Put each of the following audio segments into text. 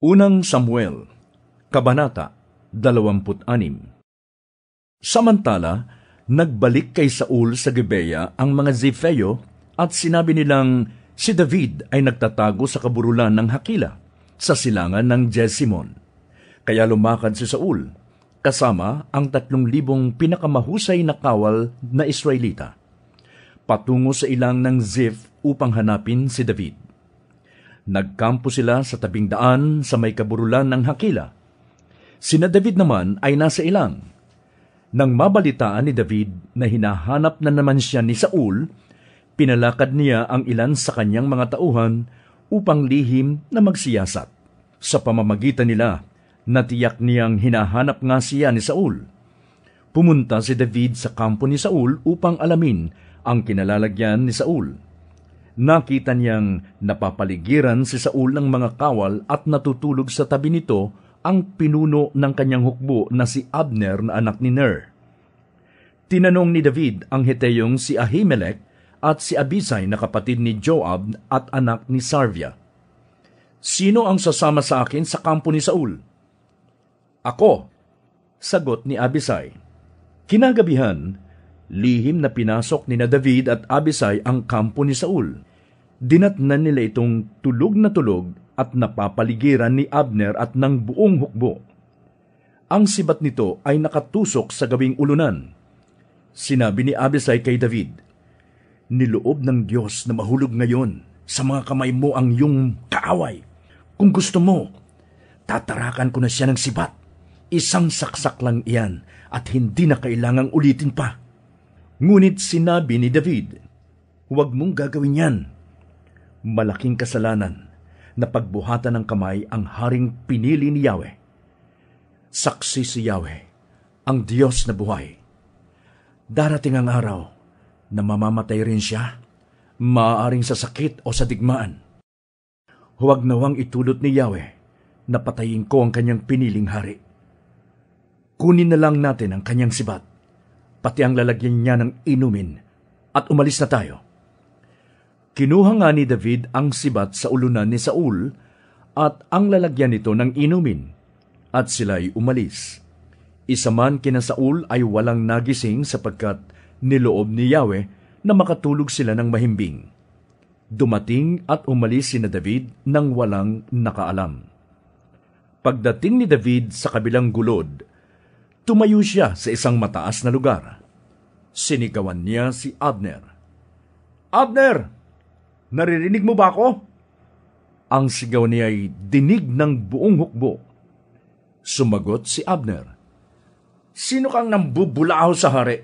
Unang Samuel, Kabanata 26. Samantala, nagbalik kay Saul sa Gibeya ang mga Zifeo at sinabi nilang si David ay nagtatago sa kaburulan ng Hakila sa silangan ng Jesimon. Kaya lumakad si Saul, kasama ang 3,000 pinakamahusay na kawal na Israelita, patungo sa ilang ng Ziph upang hanapin si David. Nagkampo sila sa tabing daan sa may kaburulan ng Hakila. Sina David naman ay nasa ilang. Nang mabalitaan ni David na hinahanap na naman siya ni Saul, pinalakad niya ang ilan sa kanyang mga tauhan upang lihim na magsiyasat. Sa pamamagitan nila, natiyak niyang hinahanap nga siya ni Saul. Pumunta si David sa kampo ni Saul upang alamin ang kinalalagyan ni Saul. Nakita niyang napapaligiran si Saul ng mga kawal at natutulog sa tabi nito ang pinuno ng kanyang hukbo na si Abner na anak ni Ner. Tinanong ni David ang Heteyong si Ahimelech at si Abisai na kapatid ni Joab at anak ni Sarvia. "Sino ang sasama sa akin sa kampo ni Saul?" "Ako," sagot ni Abisai. Kinagabihan, lihim na pinasok ni David at Abisai ang kampo ni Saul. Dinatnan nila itong tulog na tulog at napapaligiran ni Abner at ng buong hukbo. Ang sibat nito ay nakatusok sa gawing ulunan. Sinabi ni Abisai kay David, "Niloob ng Diyos na mahulog ngayon sa mga kamay mo ang iyong kaaway. Kung gusto mo, tatarakan ko na siya ng sibat. Isang saksak lang iyan at hindi na kailangang ulitin pa." Ngunit sinabi ni David, "Huwag mong gagawin yan. Malaking kasalanan na pagbuhatan ng kamay ang haring pinili ni Yahweh. Saksi si Yahweh, ang Diyos na buhay. Darating ang araw na mamamatay rin siya, maaaring sa sakit o sa digmaan. Huwag nawang itulot ni Yahweh na patayin ko ang kanyang piniling hari. Kunin na lang natin ang kanyang sibat, pati ang lalagyan niya ng inumin, at umalis na tayo." Kinuha nga ni David ang sibat sa ulunan ni Saul at ang lalagyan nito ng inumin, at sila'y umalis. Isa man kina Saul ay walang nagising sapagkat niloob ni Yahweh na makatulog sila ng mahimbing. Dumating at umalis sina David nang walang nakaalam. Pagdating ni David sa kabilang gulod, tumayo siya sa isang mataas na lugar. Sinigawan niya si Abner. "Abner, naririnig mo ba ako?" Ang sigaw niya ay dinig ng buong hukbo. Sumagot si Abner, "Sino kang nambubulaaw sa hari?"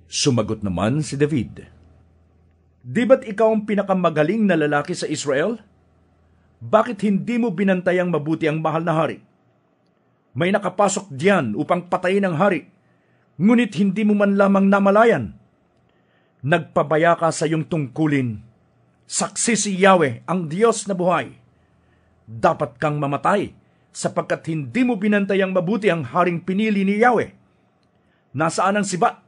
Sumagot naman si David, "Di ba't ikaw ang pinakamagaling na lalaki sa Israel? Bakit hindi mo binantayang mabuti ang mahal na hari? May nakapasok diyan upang patayin ang hari, ngunit hindi mo man lamang namalayan. Nagpabaya ka sa iyong tungkulin. Saksi si Yahweh, ang Diyos na buhay. Dapat kang mamatay sapagkat hindi mo binantayang mabuti ang haring pinili ni Yahweh. Nasaan ang sibat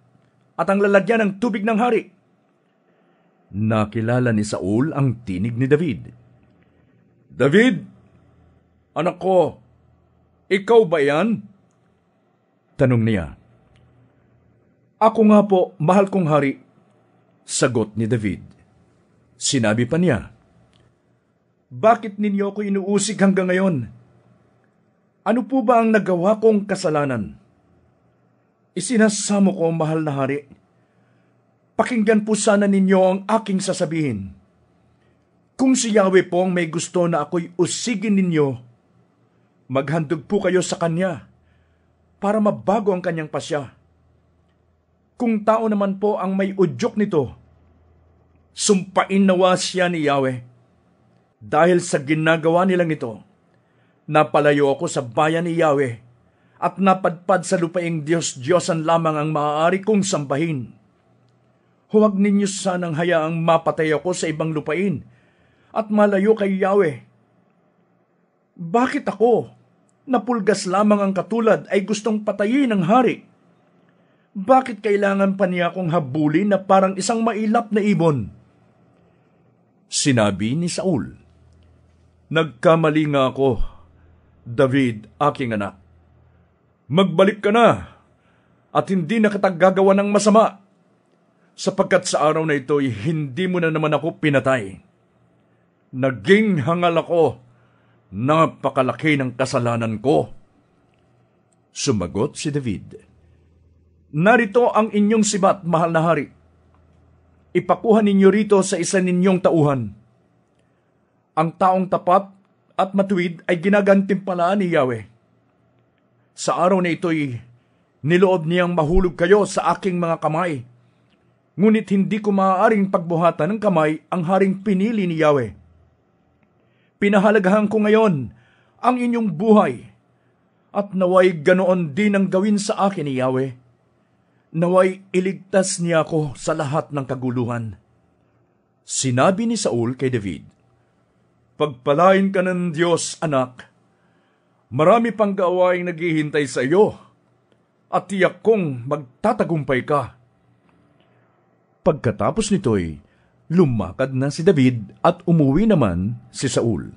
at ang lalagyan ng tubig ng hari?" Nakilala ni Saul ang tinig ni David. "David, anak ko, ikaw ba yan?" tanong niya. "Ako nga po, mahal kong hari," sagot ni David. Sinabi pa niya, "Bakit ninyo ako inuusig hanggang ngayon? Ano po ba ang nagawa kong kasalanan? Isinasamo ko, mahal na hari. Pakinggan po sana ninyo ang aking sasabihin. Kung si Yahweh po ang may gusto na ako'y usigin ninyo, maghandog po kayo sa kanya para mabago ang kanyang pasya. Kung tao naman po ang may udyok nito, sumpain nawa siya ni Yahweh. Dahil sa ginagawa nilang ito, napalayo ako sa bayan ni Yahweh at napadpad sa lupaing Diyos-Diyosan lamang ang maaari kong sambahin. Huwag ninyo sanang hayaang mapatay ako sa ibang lupain at malayo kay Yahweh. Bakit ako, napulgas lamang ang katulad, ay gustong patayin ng hari? Bakit kailangan pa niya akong habulin na parang isang mailap na ibon?" Sinabi ni Saul, "Nagkamali nga ako David, aking anak, magbalik ka na at hindi na kita gagawa ng masama, sapagkat sa araw na ito'y hindi mo na naman ako pinatay. Naging hangal ako, napakalaki ng kasalanan ko. Sumagot si David, narito ang inyong sibat, mahal na hari. Ipakuha ninyo rito sa isa ninyong tauhan. Ang taong tapat at matuwid ay ginagantimpalaan ni Yahweh. Sa araw na ito'y niloob niyang mahulog kayo sa aking mga kamay. Ngunit hindi ko maaaring pagbuhatan ng kamay ang haring pinili ni Yahweh. Pinahalagahan ko ngayon ang inyong buhay, at naway ganoon din ang gawin sa akin ni Yahweh. Naway iligtas niya ako sa lahat ng kaguluhan. Sinabi ni Saul kay David, pagpalain ka ng Diyos, anak. Marami pang gawaing naghihintay sa iyo, at tiyak kong magtatagumpay ka. Pagkatapos nito'y lumakad na si David at umuwi naman si Saul.